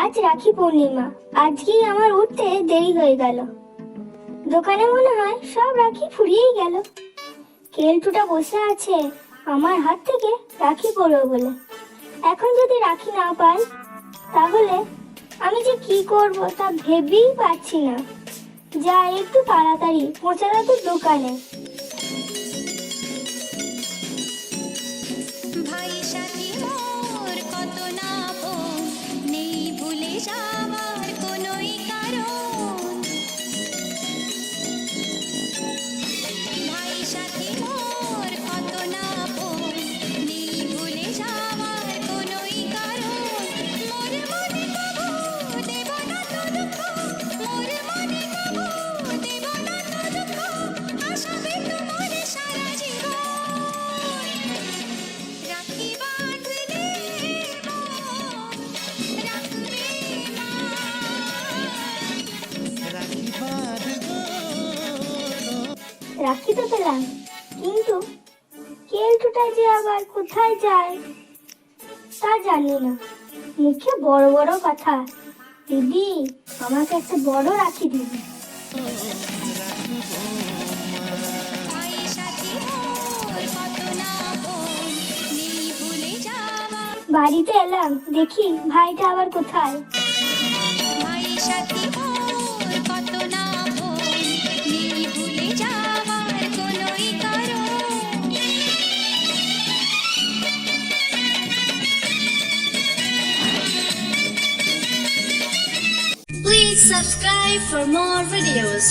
আজ রাখি পূর্ণিমা, আজকেই আমার উঠতে দেরি হয়ে গেল। দোকানে মনে হয় সব রাখি ফুরিয়েই গেল। কেলটুটা বসে আছে আমার হাত থেকে রাখি পরবে বলে। এখন যদি রাখি না পাই তাহলে আমি যে কি করব তা ভেবেই পাচ্ছি না। যাই একটু তাড়াতাড়ি পৌঁছে দাদুর দোকানে। ভাই সাথী মোর কত না আপন, নেই ভুলে যাওয়ার কোনোই কারণ। ভাই সাথী মোর কত না আপন, নেই ভুলে যাওয়ার কোনোই কারণ। মোর মনে কবু দেব না তো দুঃখ, মোর মনে কবু দেব না তো দুঃখ, আশাবে তোমার সারা জীবন। রাখি বাঁধলে রাখবে মা। রাখি তো পেলাম, কিন্তু কেলটুটা যে আবার কোথায় যায় তা জানি না। মুখে বড় বড় কথা, দিদি আমাকে একটা বড় রাখি দিবি। ভাই সাথী মোর কত না আপন, নেই ভুলে যাওয়ার। বাড়িতে এলাম, দেখি ভাইটা আবার কোথায়। ভাই সাথী মোর কত না আপন, নেই ভুলে যাওয়ার কোনোই কারণ। Please subscribe for more videos.